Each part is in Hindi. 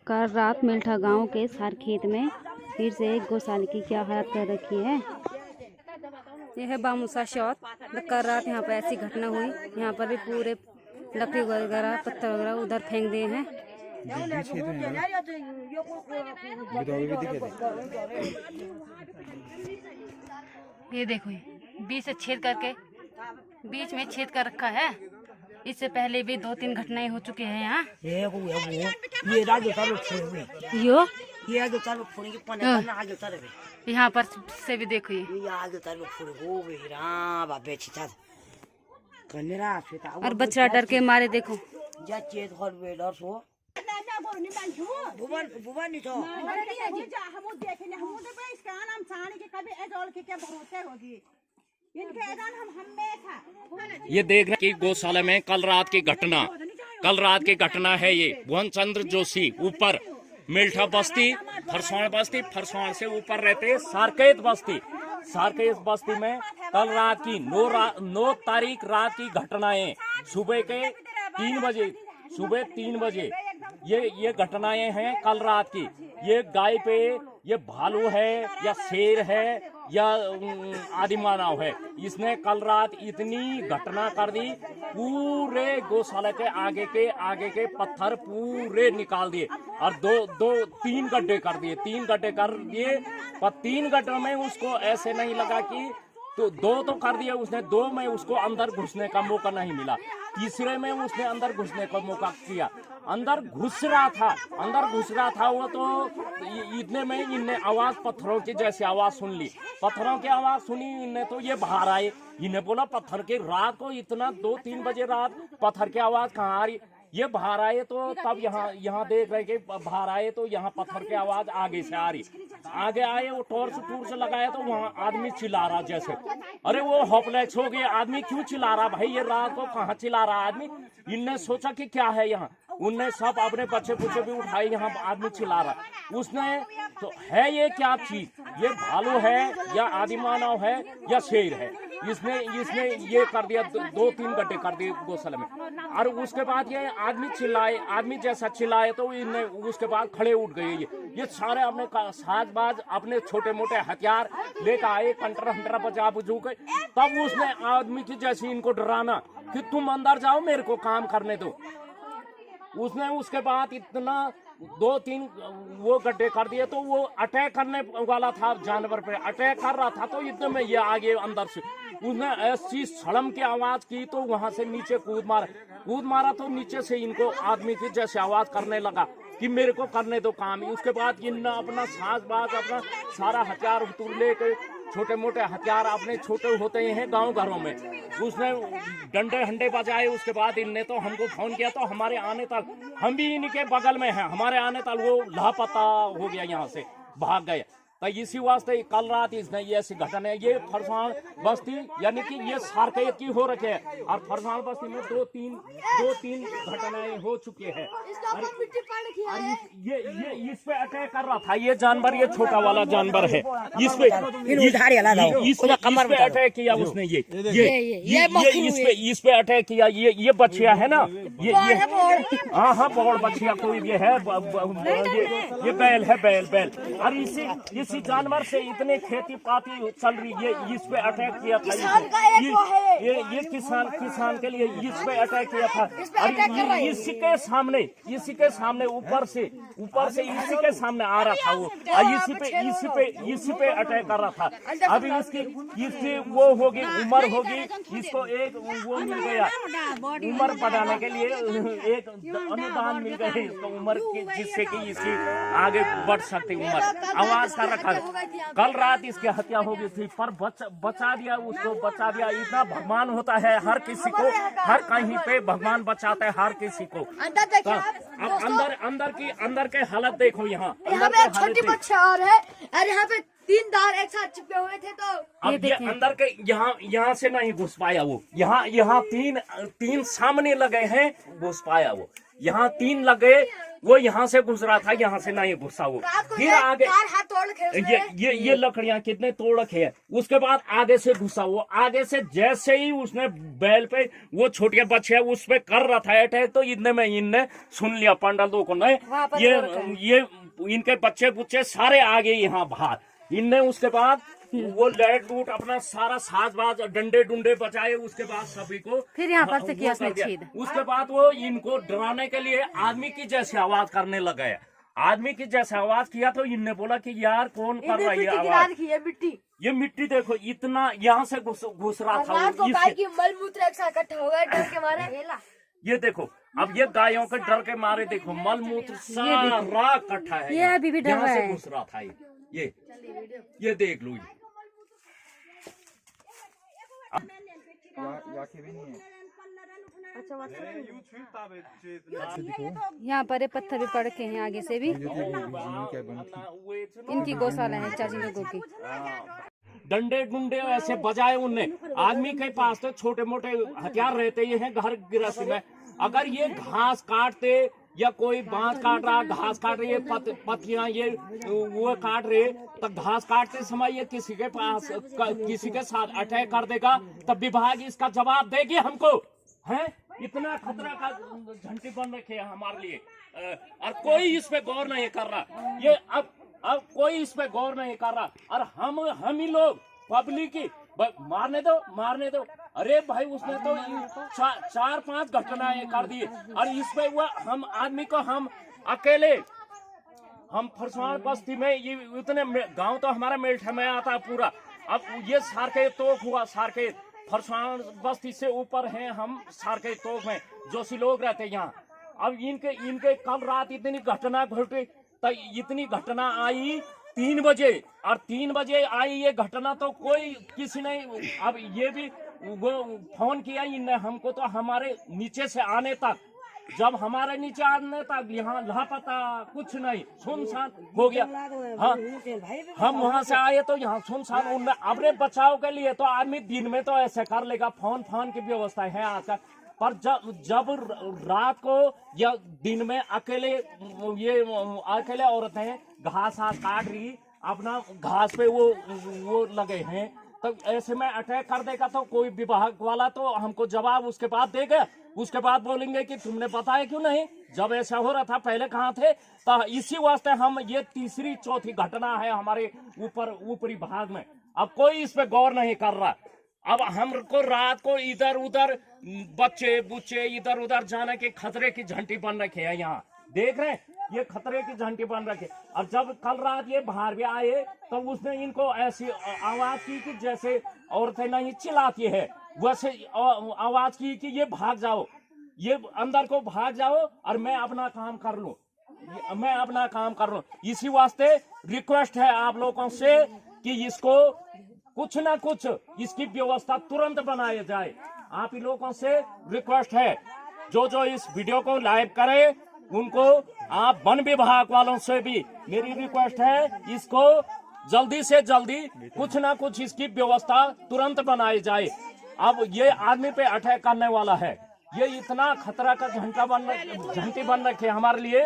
कल रात मेल्ठा गांव के सारखेत में फिर से एक गौशाला की क्या हालत कर रखी है। यह है बामूसा शॉट। कल रात यहाँ पर ऐसी घटना हुई। यहाँ पर भी पूरे लकड़ी वगैरह पत्थर वगैरह उधर फेंक दिए हैं। ये देखो, ये बीच से छेद करके बीच में छेद कर रखा है। इससे पहले भी 2-3 घटनाएं हो चुकी हैं यहाँ। यहाँ पर से भी देखो, और बच्चा डर के मारे देखो। ये देख रहे कि गौशाला में कल रात की घटना है। ये भुवन चंद्र जोशी ऊपर मेल्ठा बस्ती, फरसाण से ऊपर रहते सारकेत बस्ती में कल रात की 9 तारीख रात की घटनाएं सुबह 3 बजे ये घटनाएं हैं कल रात की। ये गाय पे ये भालू है या शेर है या आदि मानव है, इसने कल रात इतनी घटना कर दी। पूरे गौशाला के आगे के पत्थर पूरे निकाल दिए और 3 गड्ढे कर दिए। पर 3 गड्ढों में उसको ऐसे नहीं लगा कि तो 2 तो कर दिए उसने, 2 में उसको अंदर घुसने का मौका नहीं मिला। तीसरे में उसने अंदर घुसने का मौका किया। अंदर घुस रहा था वो तो इतने में इनने आवाज पत्थरों की जैसे आवाज सुन ली। पत्थरों की आवाज सुनी इनने तो ये बाहर आए। इन्हें बोला पत्थर के रात को इतना 2-3 बजे रात पत्थर की आवाज कहाँ आ रही। ये बाहर आए तो तब यहाँ देख रहे कि बाहर आए तो यहाँ पत्थर की आवाज आगे से आ रही। आगे आए वो टॉर्च लगाया तो वहाँ आदमी चिल्ला रहा जैसे। अरे वो हॉपलेक्स हो गए, आदमी क्यों चिल्ला रहा भाई, ये रात को कहाँ चिल्ला रहा आदमी। इनने सोचा कि क्या है यहाँ, उनने सब अपने बच्चे भी उठाए, यहाँ आदमी चिल्ला रहा। उसने तो है ये क्या चीज, ये भालू है या आदिमानव है या शेर है। इसने ये कर दिया, 2-3 गड्ढे कर दिए गौशाला में। और उसके बाद ये आदमी जैसा चिल्लाए तो इनने उसके बाद खड़े उठ गए। ये सारे अपने साजबाज अपने छोटे मोटे हथियार लेकर आए, कंटर बजा बुझू के। तब उसने आदमी की जैसे इनको डराना कि तुम अंदर जाओ, मेरे को काम करने दो। उसने उसके बाद इतना 2-3 वो गड्ढे कर दिए तो वो अटैक करने वाला था, जानवर पे अटैक कर रहा था। तो इतने में ये आगे अंदर से उसने ऐसी सड़म की आवाज की तो वहां से नीचे कूद मारा तो नीचे से इनको आदमी की जैसे आवाज करने लगा कि मेरे को करने दो काम। उसके बाद इनने अपना साजबाज अपना सारा हथियार उतुर लेके, छोटे मोटे हथियार अपने छोटे होते हैं गांव घरों में, उसने डंडे हंडे बजाए। उसके बाद इनने तो हमको फोन किया तो हमारे आने तक, हम भी इनके बगल में हैं, हमारे आने तक वो लापता हो गया, यहाँ से भाग गए। तो इसी वास्ते कल रात इसने ये ऐसी घटना है। ये फरसाण बस्ती यानी कि ये सारकेत की हो रखे है और फरसाण बस्ती में 2-3 घटनाएं हो चुकी है। ये इस पे अटैक कर रहा था ये जानवर, ये छोटा वाला जानवर है। इस पे अटैक किया उसने। इस पे अटैक किया। ये बच्चिया है ना, ये हाँ बौड़ बच्चिया कोई ये है, ये बैल है, बैल। और इसी जानवर से इतने खेती पाती चल रही है, इस पे अटैक किया था। ये किसान के लिए इस पे अटैक किया था। और इसी के सामने ऊपर से इसी के सामने आ रहा था वो, इसी पे अटैक कर रहा था। अभी इसकी वो होगी, उम्र होगी, इसको एक वो मिल गया, उम्र बढ़ाने के लिए एक अनुदान मिल गया इसको उम्र की, जिससे कि इसकी आगे बढ़ सकती उम्र। आवाज कर रखा। कल रात इसकी हत्या हो गई थी पर बचा दिया उसको, बचा दिया। इतना भगवान होता है हर किसी को, हर कहीं पे भगवान बचाता है हर किसी को। अब अंदर के हालत देखो, यहाँ पे छोटी बच्चा और है और यहाँ पे 3 दार एक साथ चिपके हुए थे। तो अब ये अंदर के यहाँ से नहीं घुस पाया वो। यहाँ 3 सामने लगे हैं, घुस पाया वो। यहाँ 3 लगे वो यहाँ से घुस रहा था, यहाँ से नहीं घुसा वो। फिर आगे ये लकड़ियां कितने तोड़ रखे हैं। उसके बाद आगे से घुसा वो, आगे से जैसे ही उसने बैल पे वो छोटे बच्चे उस पे कर रहा था अटैक, तो इनने सुन लिया पंडाल दो को नहीं, ये इनके बच्चे बुच्चे सारे आगे यहाँ बाहर। इनने उसके बाद वो लेट लूट अपना सारा साजबाज डंडे डुंडे बचाए। उसके बाद सभी को फिर यहाँ पर से किया उसने छेद। उसके बाद वो इनको डराने के लिए आदमी की जैसी आवाज करने लगा है। आदमी की जैसे आवाज किया तो इनने बोला कि यार कौन कर रहा है ये आवाज। ये मिट्टी देखो इतना यहाँ से घुस रहा था। मलमूत्र इकट्ठा हो गया डर के मारे। ये देखो अब ये गायों के डर के मारे देखो मलमूत्र सारा इकट्ठा है। ये अभी भी डर रहा है। घुस रहा था ये देख लो। यहाँ पर पत्थर भी पड़ के हैं आगे से भी। इनकी गौशाला है चाची लोगों की। डंडे डुंडे ऐसे बजाए उनने। आदमी के पास तो छोटे मोटे हथियार रहते ही हैं घर गृहस्थी में। अगर ये घास काटते या कोई बांस काट रहा, घास काट रही है, पत्तियां ये वो काट रहे, तो घास काटते समय ये किसी के पास किसी के साथ अटैक कर देगा, तब विभाग इसका जवाब देगी हमको। है इतना खतरा का घंटी बन रखे है हमारे लिए, और कोई इस पे गौर नहीं कर रहा। ये अब कोई इस पे गौर नहीं कर रहा, और हम ही लोग पब्लिक की मारने दो। अरे भाई उसने तो 4-5 घटनाएं कर दी, और इस पे वो हम आदमी को हम अकेले हम फरसान बस्ती में ये इतने गांव तो हमारा मेल्ठा में आता है पूरा। अब ये सारके तोक हुआ, सारके फरसान बस्ती से ऊपर हैं हम, सारके तोक में जोशी लोग रहते यहाँ। अब इनके कल रात इतनी घटना घटी, तो इतनी घटना आई 3 बजे, और 3 बजे आई ये घटना, तो कोई किसी ने अब ये भी वो फोन किया इनने हमको, तो हमारे नीचे से आने तक, जब हमारे नीचे आने तक यहाँ लापता कुछ नहीं, सुनसान हो गया। हाँ हम वहाँ से आए तो यहाँ सुनसान। उनने अपने बचाव के लिए तो आदमी दिन में तो ऐसे कर लेगा, फोन की व्यवस्था है आजकल, पर जब रात को या दिन में अकेले औरतें घास काट रही अपना, घास पे वो लगे हैं, तो ऐसे में अटैक कर देगा, तो कोई विभाग वाला तो हमको जवाब उसके बाद देगा। उसके बाद बोलेंगे कि तुमने बताया क्यों नहीं, जब ऐसा हो रहा था पहले कहाँ थे। तो इसी वास्ते हम ये 3-4 घटना है हमारे ऊपरी भाग में। अब कोई इस पे गौर नहीं कर रहा। अब हमको रात को इधर उधर बच्चे बुच्चे इधर उधर जाने के खतरे की घंटी बन रखे है। यहाँ देख रहे हैं ये खतरे की घंटी बन रखे। और जब कल रात ये बाहर भी आए तो उसने इनको ऐसी आवाज की कि जैसे औरतें नहीं चिल्लाती है, वैसे आवाज की कि ये भाग जाओ, ये अंदर को भाग जाओ और मैं अपना काम कर लूं। इसी वास्ते रिक्वेस्ट है आप लोगों से कि इसको कुछ ना कुछ इसकी व्यवस्था तुरंत बनाई जाए। आप ही लोगों से रिक्वेस्ट है, जो इस वीडियो को लाइव करे उनको, आप वन विभाग वालों से भी मेरी रिक्वेस्ट है, इसको जल्दी से जल्दी कुछ ना कुछ इसकी व्यवस्था तुरंत बनाई जाए। अब ये आदमी पे अटैक करने वाला है, ये इतना खतरा का घंटी बन रखे हमारे लिए,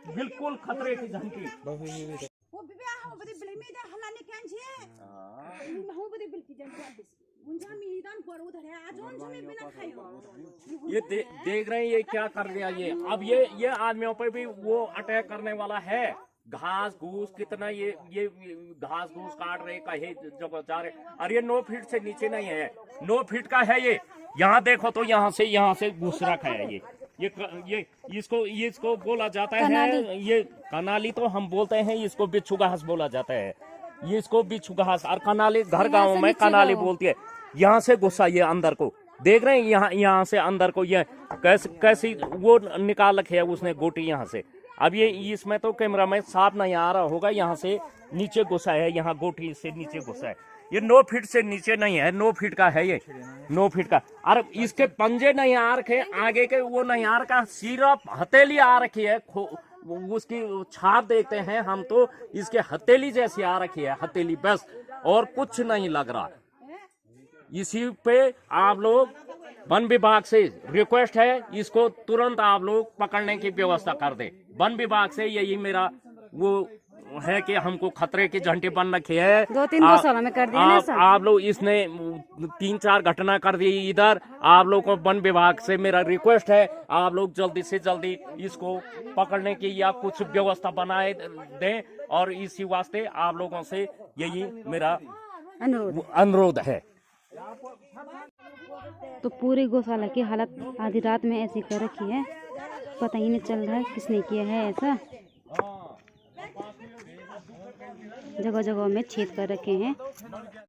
बिल्कुल खतरे की घंटी। ये देख रहे हैं ये क्या कर दिया ये। अब ये आदमियों पे भी वो अटैक करने वाला है। घास घूस कितना ये घास घूस काट रहे, कहीं जगह जा रहे, और ये 9 फीट से नीचे नहीं है, 9 फीट का है ये। यहाँ देखो तो यहाँ से घुस रखा है ये इसको बोला जाता है, ये कनाली तो हम बोलते हैं, इसको बिच्छू घास बोला जाता है, ये इसको बिच्छू घास, और कनाली घर गाँव में कनाली बोलती है। यहाँ से घुसा ये अंदर को, देख रहे हैं यहाँ से अंदर को ये कैसी वो निकाल रखे है उसने गोटी यहाँ से। अब ये इसमें तो कैमरा में साफ नहीं आ रहा होगा, यहाँ से नीचे घुसा है, यहाँ गोटी से नीचे घुसा है। ये 9 फीट से नीचे नहीं है, 9 फीट का है ये, 9 फीट का। और इसके पंजे नहीं आ रखे, आगे के वो नहीं आ रखा, सिर्फ हथेली आ रखी है। उसकी छाप देखते हैं हम तो इसके हथेली जैसी आ रखी है, हथेली बस, और कुछ नहीं लग रहा। इसी पे आप लोग वन विभाग से रिक्वेस्ट है, इसको तुरंत आप लोग पकड़ने की व्यवस्था कर दे। वन विभाग से यही मेरा वो है कि हमको खतरे के झंडे बन रखे हैं। 2-3 गौशाला में कर दिए ना सब। आप लोग इसने 3-4 घटना कर दी इधर। आप लोग को वन विभाग से मेरा रिक्वेस्ट है, आप लोग जल्दी से जल्दी इसको पकड़ने की या कुछ व्यवस्था बनाए दें, और इसी वास्ते आप लोगों से यही मेरा अनुरोध है। तो पूरी गौशाला की हालत आधी रात में ऐसी कर रखी है, पता ही नहीं चल रहा है किसने किया है ऐसा। जगह जगह में छेद कर रखे हैं।